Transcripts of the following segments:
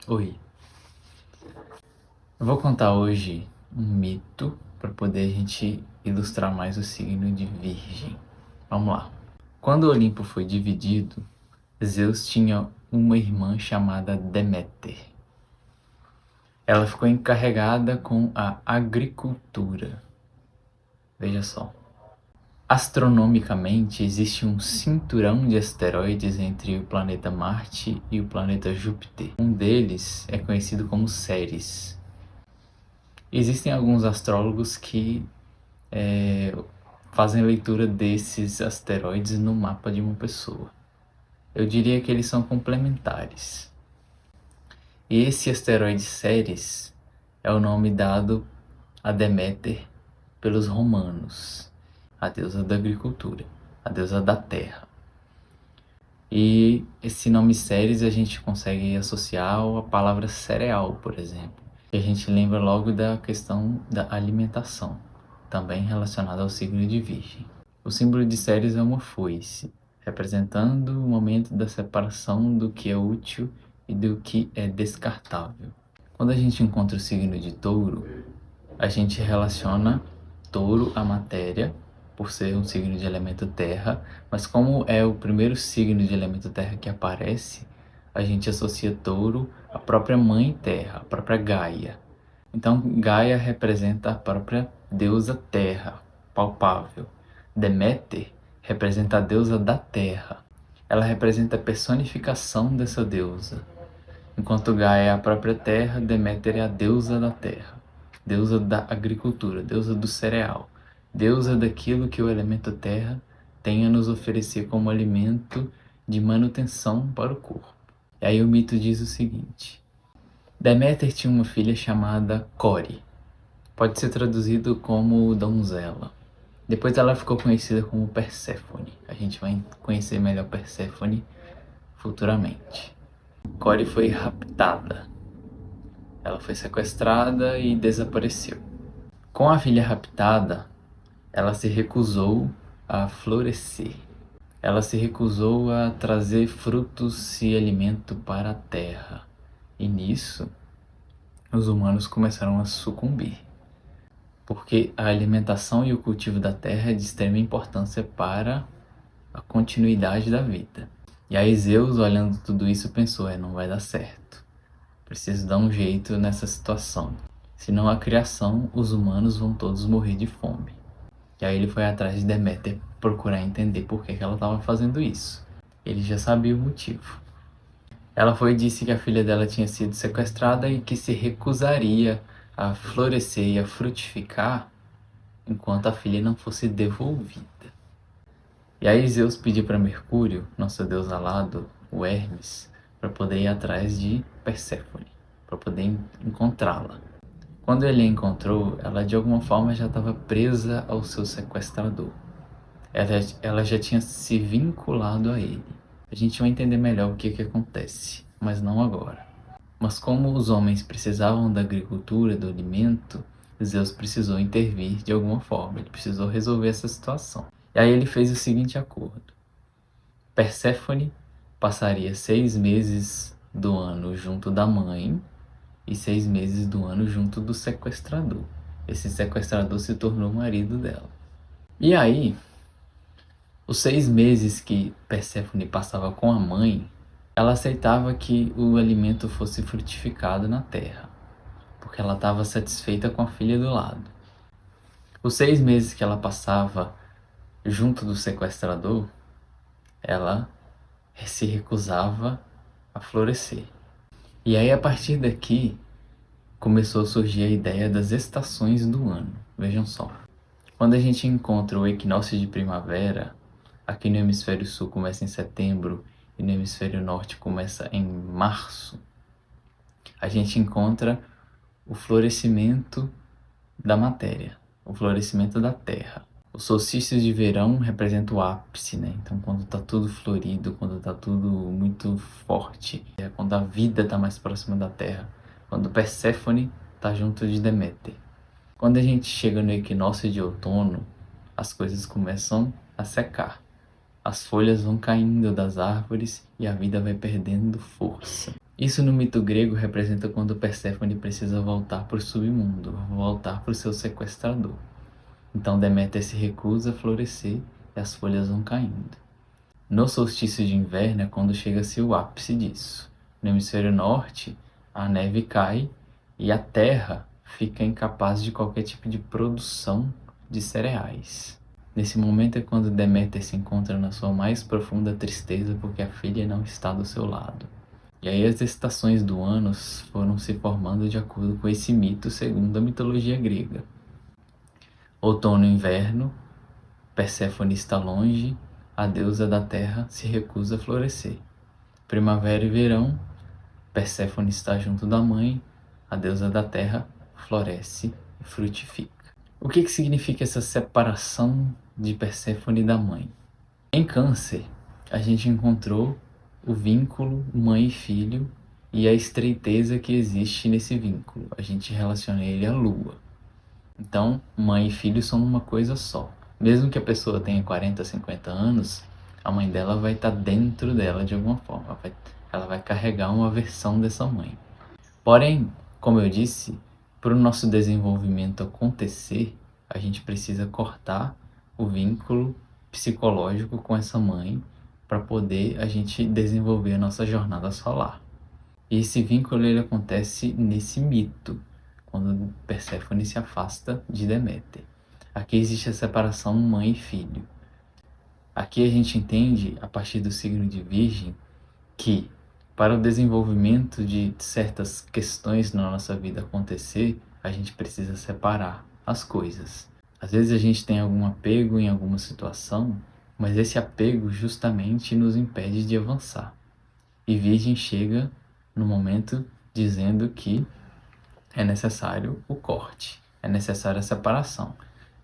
Oi, eu vou contar hoje um mito para poder a gente ilustrar mais o signo de Virgem. Vamos lá. Quando o Olimpo foi dividido, Zeus tinha uma irmã chamada Deméter. Ela ficou encarregada com a agricultura. Veja só. Astronomicamente, existe um cinturão de asteroides entre o planeta Marte e o planeta Júpiter. Um deles é conhecido como Ceres. Existem alguns astrólogos que fazem leitura desses asteroides no mapa de uma pessoa. Eu diria que eles são complementares. E esse asteroide Ceres é o nome dado a Deméter pelos romanos, a deusa da agricultura, a deusa da terra. E esse nome Ceres a gente consegue associar à palavra cereal, por exemplo. E a gente lembra logo da questão da alimentação, também relacionada ao signo de Virgem. O símbolo de Ceres é uma foice, representando o momento da separação do que é útil e do que é descartável. Quando a gente encontra o signo de Touro, a gente relaciona Touro à matéria, por ser um signo de elemento terra, mas como é o primeiro signo de elemento terra que aparece, a gente associa Touro à própria mãe terra, a própria Gaia. Então Gaia representa a própria deusa terra, palpável. Deméter representa a deusa da terra. Ela representa a personificação dessa deusa. Enquanto Gaia é a própria terra, Deméter é a deusa da terra, deusa da agricultura, deusa do cereal, deusa daquilo que o elemento terra tem a nos oferecer como alimento de manutenção para o corpo. E aí o mito diz o seguinte: Deméter tinha uma filha chamada Core. Pode ser traduzido como donzela. Depois ela ficou conhecida como Perséfone. A gente vai conhecer melhor Perséfone futuramente. Core foi raptada. Ela foi sequestrada e desapareceu. Com a filha raptada, ela se recusou a florescer. Ela se recusou a trazer frutos e alimento para a terra. E nisso, os humanos começaram a sucumbir. Porque a alimentação e o cultivo da terra é de extrema importância para a continuidade da vida. E aí Zeus, olhando tudo isso, pensou, não vai dar certo. Preciso dar um jeito nessa situação. Senão a criação, os humanos vão todos morrer de fome. E aí ele foi atrás de Deméter procurar entender por que ela estava fazendo isso. Ele já sabia o motivo. Ela foi e disse que a filha dela tinha sido sequestrada e que se recusaria a florescer e a frutificar enquanto a filha não fosse devolvida. E aí Zeus pediu para Mercúrio, nosso deus alado, o Hermes, para poder ir atrás de Perséfone, para poder encontrá-la. Quando ele a encontrou, ela de alguma forma já estava presa ao seu sequestrador. Ela já tinha se vinculado a ele. A gente vai entender melhor o que acontece, mas não agora. Mas como os homens precisavam da agricultura, do alimento, Zeus precisou intervir de alguma forma, ele precisou resolver essa situação. E aí ele fez o seguinte acordo. Perséfone passaria 6 meses do ano junto da mãe e 6 meses do ano junto do sequestrador. Esse sequestrador se tornou o marido dela. E aí, os 6 meses que Perséfone passava com a mãe, ela aceitava que o alimento fosse frutificado na terra, porque ela estava satisfeita com a filha do lado. Os 6 meses que ela passava junto do sequestrador, ela se recusava a florescer. E aí, a partir daqui, começou a surgir a ideia das estações do ano. Vejam só. Quando a gente encontra o equinócio de primavera, aqui no hemisfério sul começa em setembro e no hemisfério norte começa em março, a gente encontra o florescimento da matéria, o florescimento da terra. Os solstícios de verão representam o ápice, né? Então, quando está tudo florido, quando está tudo muito forte, é quando a vida está mais próxima da terra, quando Perséfone está junto de Deméter. Quando a gente chega no equinócio de outono, as coisas começam a secar. As folhas vão caindo das árvores e a vida vai perdendo força. Isso no mito grego representa quando Perséfone precisa voltar para o submundo, voltar para o seu sequestrador. Então Deméter se recusa a florescer e as folhas vão caindo. No solstício de inverno é quando chega-se o ápice disso. No hemisfério norte, a neve cai e a terra fica incapaz de qualquer tipo de produção de cereais. Nesse momento é quando Deméter se encontra na sua mais profunda tristeza porque a filha não está do seu lado. E aí as estações do ano foram se formando de acordo com esse mito segundo a mitologia grega. Outono e inverno, Perséfone está longe, a deusa da terra se recusa a florescer. Primavera e verão, Perséfone está junto da mãe, a deusa da terra floresce e frutifica. O que significa essa separação de Perséfone da mãe? Em Câncer, a gente encontrou o vínculo mãe e filho e a estreiteza que existe nesse vínculo. A gente relaciona ele à lua. Então, mãe e filho são uma coisa só. Mesmo que a pessoa tenha 40, 50 anos, a mãe dela vai estar dentro dela de alguma forma. Ela vai carregar uma versão dessa mãe. Porém, como eu disse, para o nosso desenvolvimento acontecer, a gente precisa cortar o vínculo psicológico com essa mãe para poder a gente desenvolver a nossa jornada solar. E esse vínculo ele acontece nesse mito, quando Perséfone se afasta de Deméter. Aqui existe a separação mãe e filho. Aqui a gente entende, a partir do signo de Virgem, que para o desenvolvimento de certas questões na nossa vida acontecer, a gente precisa separar as coisas. Às vezes a gente tem algum apego em alguma situação, mas esse apego justamente nos impede de avançar. E Virgem chega no momento dizendo que é necessário o corte, é necessária a separação,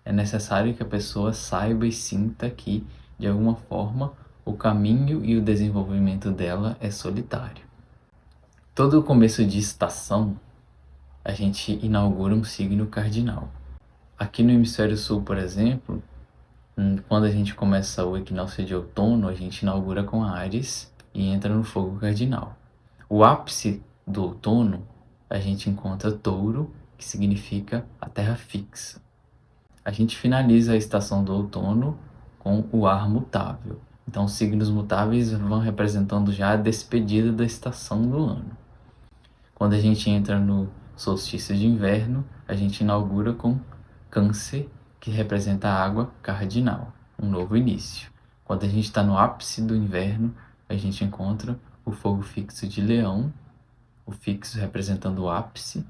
é necessário que a pessoa saiba e sinta que, de alguma forma, o caminho e o desenvolvimento dela é solitário. Todo começo de estação, a gente inaugura um signo cardinal. Aqui no hemisfério sul, por exemplo, quando a gente começa o equinócio de outono, a gente inaugura com Áries e entra no fogo cardinal. O ápice do outono, a gente encontra Touro, que significa a terra fixa. A gente finaliza a estação do outono com o ar mutável. Então, os signos mutáveis vão representando já a despedida da estação do ano. Quando a gente entra no solstício de inverno, a gente inaugura com Câncer, que representa a água cardinal, um novo início. Quando a gente está no ápice do inverno, a gente encontra o fogo fixo de Leão, o fixo representando o ápice.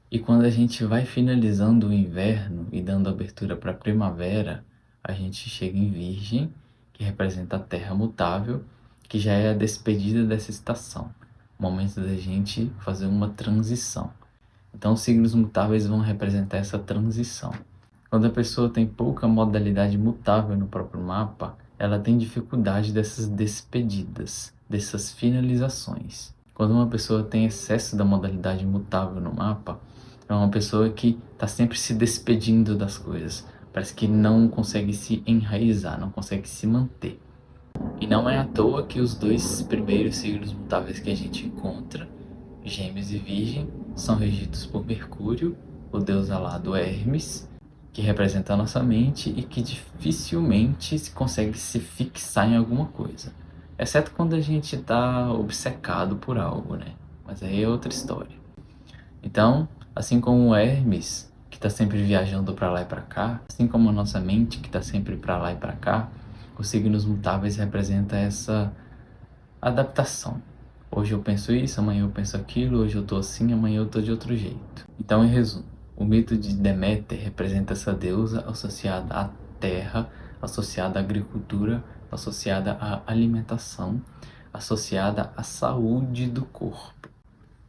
E quando a gente vai finalizando o inverno e dando abertura para a primavera, a gente chega em Virgem, que representa a terra mutável, que já é a despedida dessa estação, o momento da gente fazer uma transição. Então, os signos mutáveis vão representar essa transição. Quando a pessoa tem pouca modalidade mutável no próprio mapa, ela tem dificuldade dessas despedidas, dessas finalizações. Quando uma pessoa tem excesso da modalidade mutável no mapa, é uma pessoa que está sempre se despedindo das coisas. Parece que não consegue se enraizar, não consegue se manter. E não é à toa que os dois primeiros signos mutáveis que a gente encontra, Gêmeos e Virgem, são regidos por Mercúrio, o deus alado Hermes, que representa a nossa mente e que dificilmente se consegue se fixar em alguma coisa. Exceto quando a gente está obcecado por algo, né? Mas aí é outra história. Então, assim como o Hermes, que está sempre viajando para lá e para cá, assim como a nossa mente, que está sempre para lá e para cá, os signos mutáveis representam essa adaptação. Hoje eu penso isso, amanhã eu penso aquilo, hoje eu estou assim, amanhã eu estou de outro jeito. Então, em resumo, o mito de Deméter representa essa deusa associada à terra, associada à agricultura, associada à alimentação, associada à saúde do corpo.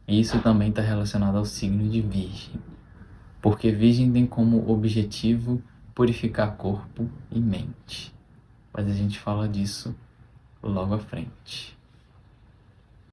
E isso também está relacionado ao signo de Virgem, porque Virgem tem como objetivo purificar corpo e mente. Mas a gente fala disso logo à frente.